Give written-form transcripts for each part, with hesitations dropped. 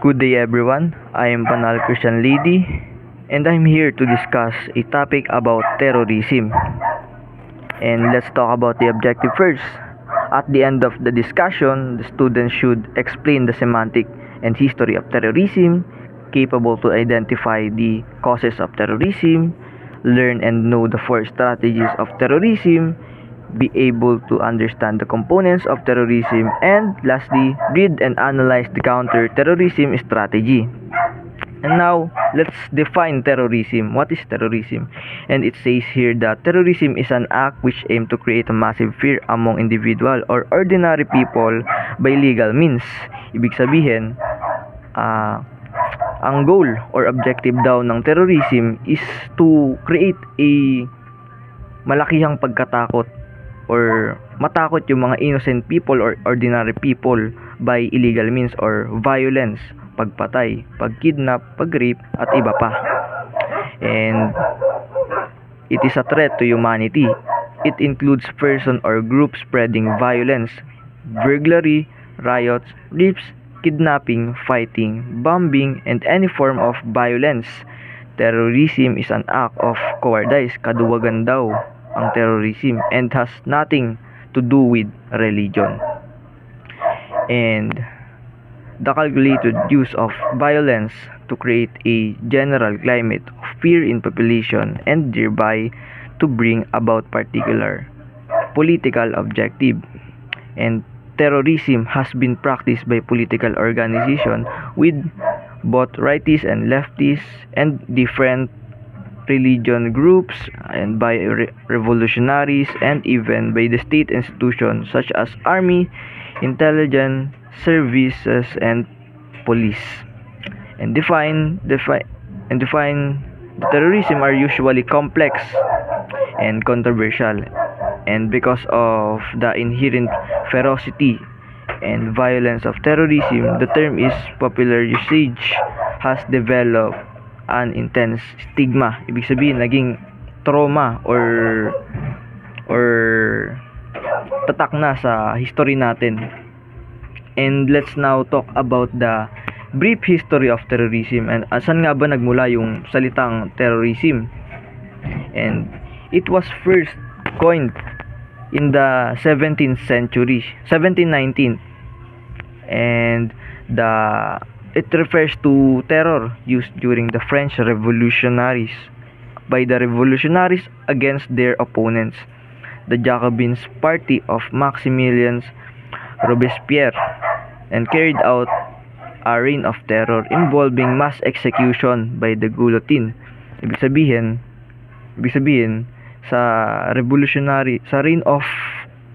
Good day everyone, I am Panal Christian Lady and I'm here to discuss a topic about terrorism. And let's talk about the objective first. At the end of the discussion, the students should explain the semantic and history of terrorism, capable to identify the causes of terrorism, learn and know the four strategies of terrorism, be able to understand the components of terrorism, and lastly, read and analyze the counter-terrorism strategy. And now, let's define terrorism. What is terrorism? And it says here that terrorism is an act which aims to create a massive fear among individual or ordinary people by legal means. Ibig sabihin, ang goal or objective daw ng terrorism is to create a malakihang pagkatakot or matakot yung mga innocent people or ordinary people by illegal means or violence, pagpatay, pagkidnap, pagrape, at iba pa. And it is a threat to humanity. It includes person or group spreading violence, burglary, riots, rapes, kidnapping, fighting, bombing, and any form of violence. Terrorism is an act of cowardice, kaduwagan daw ang terrorism, and has nothing to do with religion. And the calculated use of violence to create a general climate of fear in population and thereby to bring about particular political objective. And terrorism has been practiced by political organizations with both rightists and leftists and different religion groups, and by revolutionaries, and even by the state institutions such as army, intelligence services, and police. And define the terrorism are usually complex and controversial, and because of the inherent ferocity and violence of terrorism, the term is popular usage has developed an intense stigma. Ibig sabihin, naging trauma or tatak na sa history natin. And let's now talk about the brief history of terrorism and saan nga ba nagmula yung salitang terrorism. And it was first coined in the 17th century, 1719, and it refers to terror used during the French revolutionaries by the revolutionaries against their opponents, the Jacobins party of Maximilien Robespierre, and carried out a reign of terror involving mass execution by the guillotine. Ibig sabihin sa reign of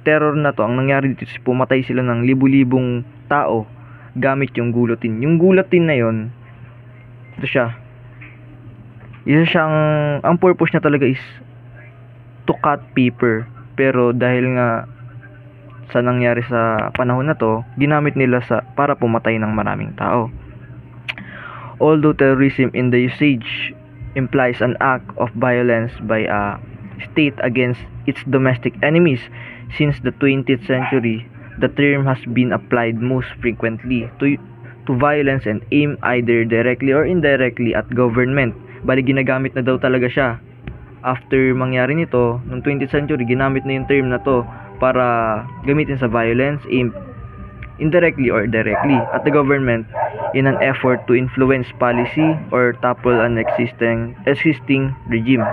terror na to, ang nangyari dito is pumatay sila ng libu-libong tao gamit yung guillotine. Yung guillotine na yon, ito siya. Ang purpose niya talaga is to cut paper. Pero dahil nga sa nangyari sa panahon na to, ginamit nila para pumatay ng maraming tao. Although terrorism in the usage implies an act of violence by a state against its domestic enemies, since the 20th century, the term has been applied most frequently to violence and aim either directly or indirectly at government. Bali, ginagamit na daw talaga siya. After mangyari nito, noong 20th century, ginamit na yung term na to para gamitin sa violence, aim indirectly or directly at the government in an effort to influence policy or topple an existing regime.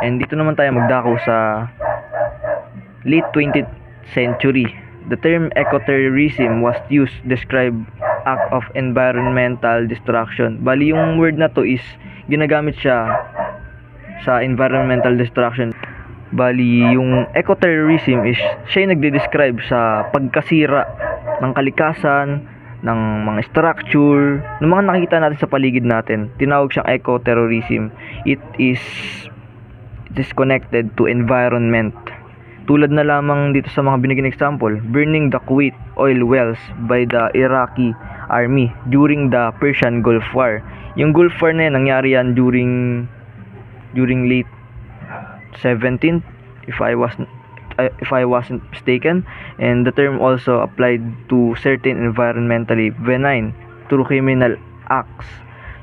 And dito naman tayo magdako sa late 20th century. The term ecoterrorism was used to describe act of environmental destruction. Bali, yung word na to is ginagamit siya sa environmental destruction. Bali, yung ecoterrorism is siya yung nagde-describe sa pagkasira ng kalikasan, ng mga structure, ng mga nakikita natin sa paligid natin. Tinawag siyang ecoterrorism. It is connected to environment. Tulad na lamang dito sa mga binigyan example, burning the Kuwait oil wells by the Iraqi army during the Persian Gulf War. Yung Gulf War na yan, nangyari yan during late 17th, if I wasn't mistaken, and the term also applied to certain environmentally benign through criminal acts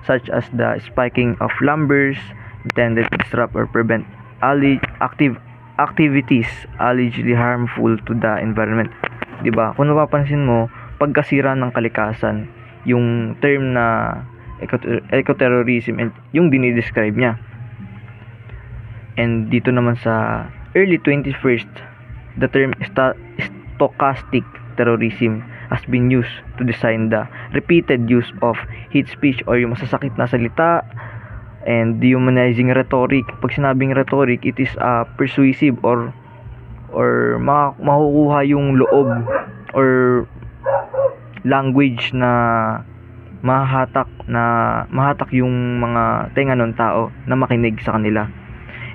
such as the spiking of numbers intended to disrupt or prevent activities allegedly harmful to the environment. 'Di ba? Kung napapansin mo, pagkasira ng kalikasan, yung term na ecoterrorism and yung dinidescribe niya. And dito naman sa early 21st, the term stochastic terrorism has been used to design the repeated use of hate speech or yung masasakit na salita and dehumanizing rhetoric. Pag sinabing rhetoric, it is persuasive or makukuha yung loob or language na mahatak yung mga tenga ng tao na makinig sa kanila,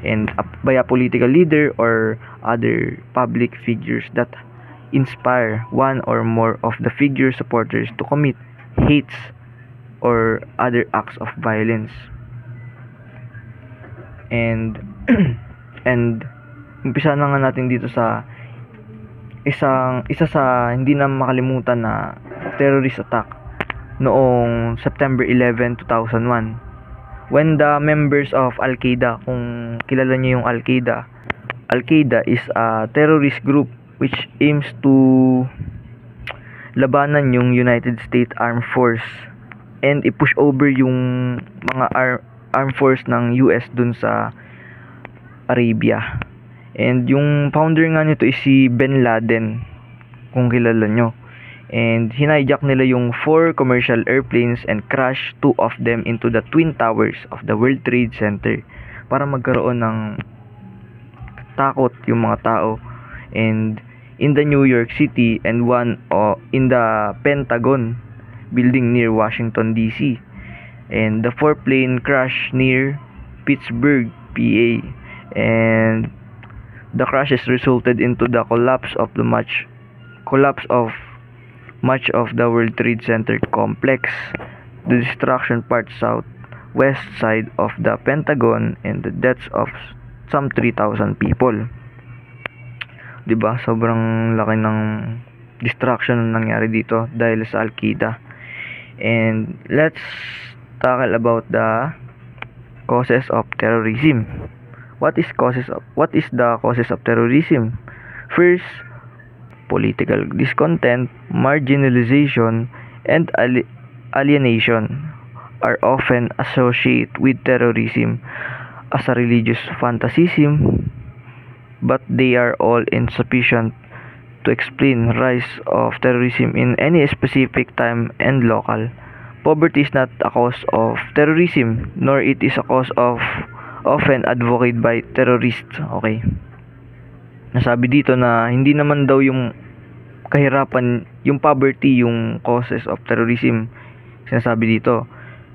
and by a political leader or other public figures that inspire one or more of the figure supporters to commit hates or other acts of violence. And and umpisa na nga natin dito sa isa sa hindi na makalimutan na terrorist attack noong September 11, 2001, when the members of Al-Qaeda, kung kilala niyo yung Al-Qaeda is a terrorist group which aims to labanan yung United States Armed Force and i-push over yung mga armed force ng US dun sa Arabia. And yung founder nga nito is si Bin Laden, kung kilala nyo. And hinijack nila yung 4 commercial airplanes and crashed 2 of them into the Twin Towers of the World Trade Center para magkaroon ng takot yung mga tao. And in the New York City and one in the Pentagon building near Washington DC. And the 4 plane crashed near Pittsburgh, PA. And the crashes resulted into the collapse of much of the World Trade Center complex, the destruction part southwest side of the Pentagon, and the deaths of some 3,000 people. 'Di ba? Sobrang laki ng destruction na nangyari dito dahil sa Al-Qaeda. And let's tackle about the causes of terrorism. What is the causes of terrorism? First, political discontent, marginalization, and alienation are often associated with terrorism as a religious fanaticism, but they are all insufficient to explain rise of terrorism in any specific time and local. Poverty is not a cause of terrorism, nor it is a cause of often advocated by terrorists. Okay. Nasabi dito na hindi naman daw yung kahirapan, yung poverty, yung causes of terrorism. Sinasabi dito.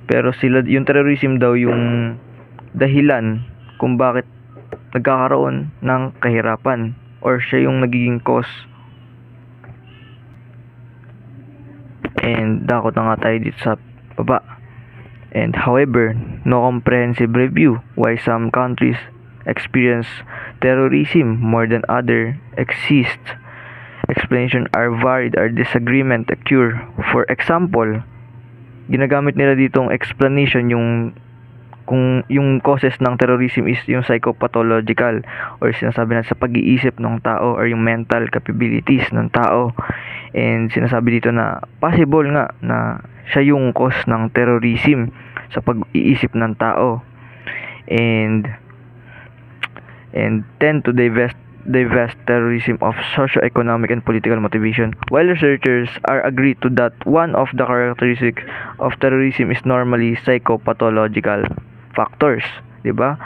Pero yung terrorism daw yung dahilan kung bakit nagkakaroon ng kahirapan or siya yung nagiging cause. And dakot na nga tayo dito sa baba. And however, no comprehensive review why some countries experience terrorism more than other exists. Explanation are varied or disagreement occur. For example, ginagamit nila ditong explanation kung yung causes ng terrorism is yung psychopathological or sinasabi na sa pag-iisip ng tao or yung mental capabilities ng tao. And sinasabi dito na possible nga na siya yung cause ng terrorism sa pag-iisip ng tao. And tend to divest terrorism of socio-economic and political motivation. While researchers are agreed to that one of the characteristics of terrorism is normally psychopathological factors, 'di ba?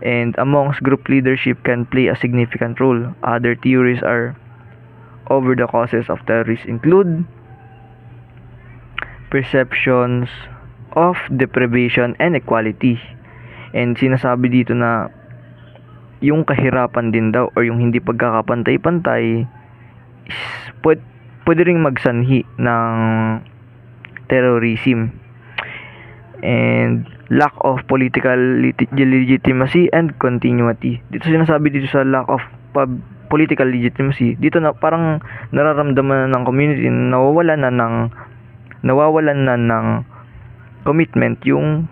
And amongst group leadership can play a significant role. Other theories are over the causes of terrorism include perceptions of deprivation and equality. And sinasabi dito na yung kahirapan din daw or yung hindi pagkakapantay-pantay is pwede ring magsanhi ng terrorism. And lack of political legitimacy and continuity. Dito sinasabi dito sa lack of political legitimacy, dito na parang nararamdaman na ng community, nawawala na ng nawawalan na ng commitment yung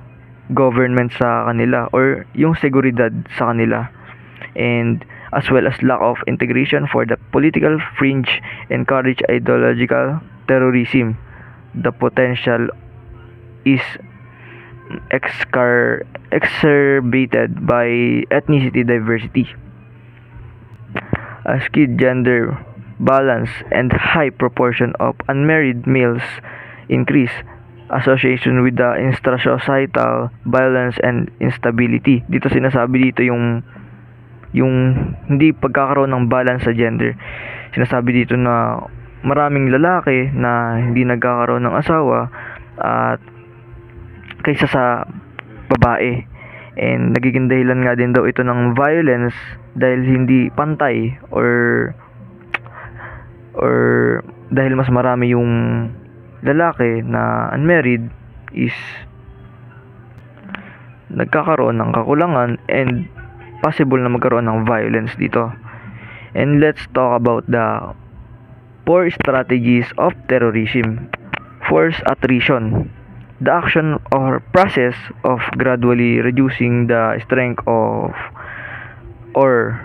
government sa kanila or yung seguridad sa kanila, and as well as lack of integration for the political fringe encourage ideological terrorism. The potential is exacerbated by ethnicity diversity. A skewed gender balance and high proportion of unmarried males increase association with the intrasocietal violence and instability. Dito sinasabi dito yung hindi pagkakaroon ng balance sa gender. Sinasabi dito na maraming lalaki na hindi nagkakaroon ng asawa at kaysa sa babae, and nagiging dahilan nga din daw ito ng violence dahil hindi pantay or dahil mas marami yung lalaki na unmarried is nagkakaroon ng kakulangan and possible na magkaroon ng violence dito. And let's talk about the 4 strategies of terrorism. Force attrition, the action or process of gradually reducing the strength of or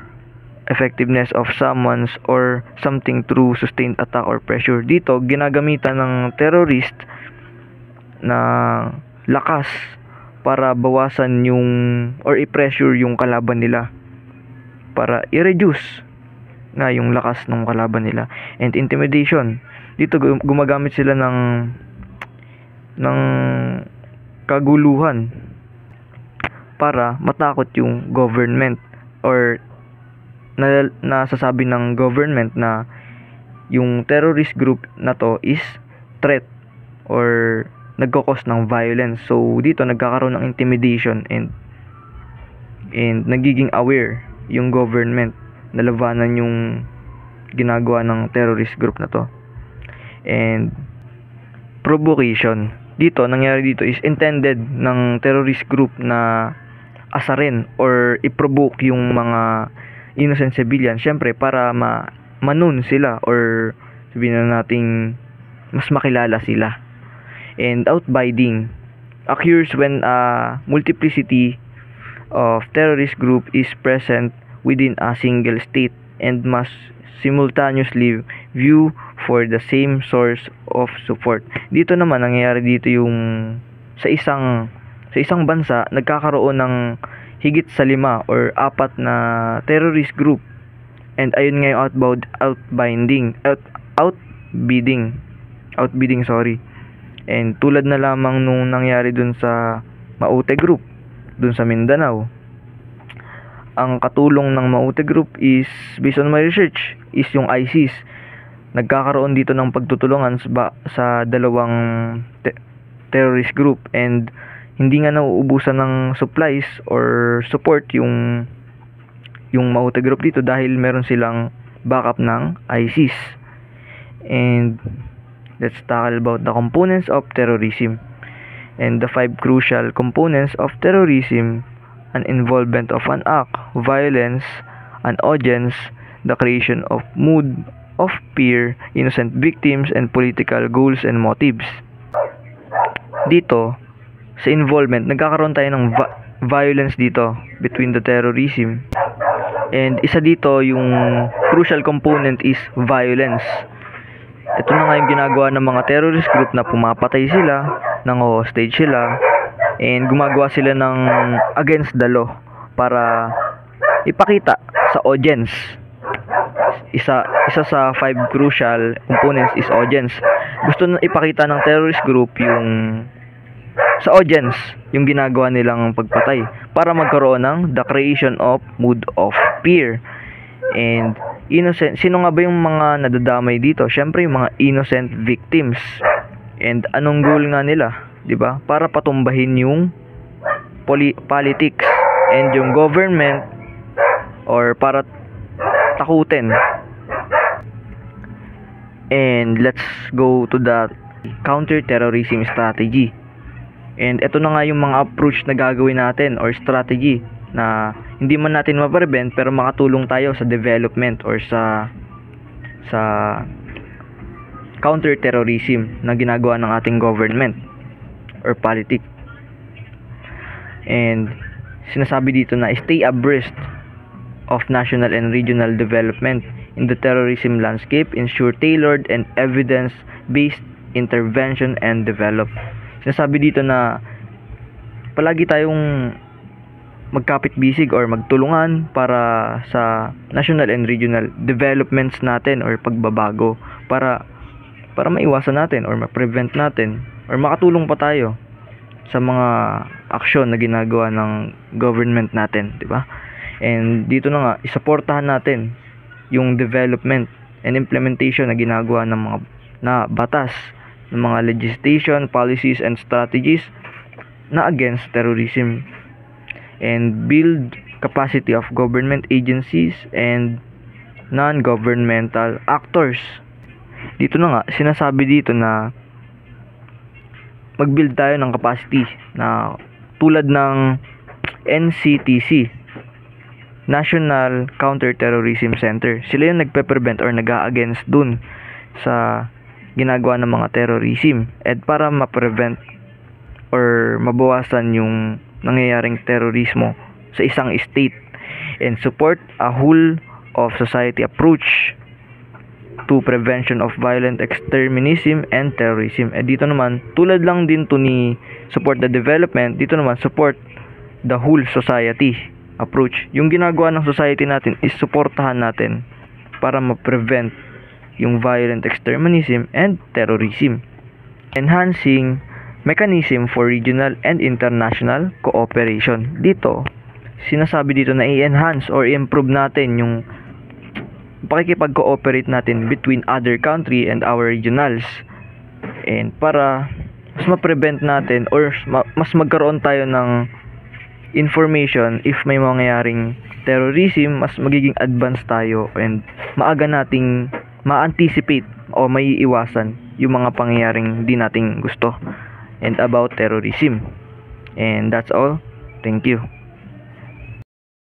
effectiveness of someone's or something through sustained attack or pressure. Dito, ginagamitan ng terrorist na lakas para bawasan yung or i-pressure yung kalaban nila, para i-reduce nga yung lakas ng kalaban nila. And intimidation, dito gumagamit sila ng kaguluhan para matakot yung government, or nasasabi ng government na yung terrorist group na to is threat or nagkakos ng violence. So dito nagkakaroon ng intimidation and nagiging aware yung government na labanan yung ginagawa ng terrorist group na to. And provocation, dito nangyari dito is intended ng terrorist group na asarin or i-provoke yung mga innocent civilian, syempre para manun sila or sabihin na nating mas makilala sila. And outbidding occurs when a multiplicity of terrorist group is present within a single state and must simultaneously view for the same source of support. Dito naman nangyayari dito yung sa isang bansa nagkakaroon ng higit sa 5 or 4 na terrorist group, and ayun nga yung outbidding, and tulad na lamang nung nangyari dun sa Maute group dun sa Mindanao. Ang katulong ng Maute group is, based on my research, is yung ISIS. Nagkakaroon dito ng pagtutulungan sa dalawang terrorist group, and hindi nga nauubusan ng supplies or support yung Maute group dito dahil meron silang backup ng ISIS. And let's talk about the components of terrorism and the 5 crucial components of terrorism: an involvement of an act, violence, an audience, the creation of mood of fear, innocent victims, and political goals and motives. Dito sa involvement, nagkakaroon tayo ng violence dito between the terrorism, and isa dito yung crucial component is violence. Ito na nga yung ginagawa ng mga terrorist group na pumapatay sila, ng hostage sila, and gumagawa sila ng against the law para ipakita sa audience. Isa sa 5 crucial components is audience. Gusto na ipakita ng terrorist group yung sa audience yung ginagawa nilang pagpatay para magkaroon ng the creation of mood of fear. And innocent, sino nga ba yung mga nadadamay dito? Syempre yung mga innocent victims. And anong goal nga nila, 'di ba? Para patumbahin yung politics and yung government, or para takutin. And let's go to the counter-terrorism strategy. And ito na nga yung mga approach na gagawin natin or strategy na hindi man natin ma-prevent pero makatulong tayo sa development or sa counter-terrorism na ginagawa ng ating government or politic. And sinasabi dito na stay abreast of national and regional development in the terrorism landscape, ensure tailored and evidence-based intervention and develop. Sinasabi dito na palagi tayong magkapit-bisig or magtulungan para sa national and regional developments natin or pagbabago para maiwasan natin or ma-prevent natin or makatulong pa tayo sa mga aksyon na ginagawa ng government natin, di ba? And dito na nga, isuportahan natin yung development and implementation na ginagawa ng mga batas, ng mga legislation, policies, and strategies na against terrorism, and build capacity of government agencies and non-governmental actors. Dito na nga, sinasabi dito na mag-build tayo ng capacity na tulad ng NCTC, National Counter-Terrorism Center. Sila yung nagpe-prevent or nag-a-against dun sa ginagawa ng mga terrorism, at para ma-prevent or mabawasan yung nangyayaring terorismo sa isang state, and support a whole of society approach to prevention of violent extremism and terrorism. Dito naman, tulad lang din to ni support the development, dito naman support the whole society approach. Yung ginagawa ng society natin is suportahan natin para ma-prevent yung violent extremism and terrorism. Enhancing mechanism for regional and international cooperation. Dito, sinasabi dito na i-enhance or improve natin yung pakikipag-cooperate natin between other country and our regionals, and para mas ma-prevent natin or mas magkaroon tayo ng information if may mangyayaring terrorism, mas magiging advanced tayo and maaga nating ma-anticipate o maiiwasan yung mga pangyayaring di nating gusto and about terrorism. And that's all. Thank you.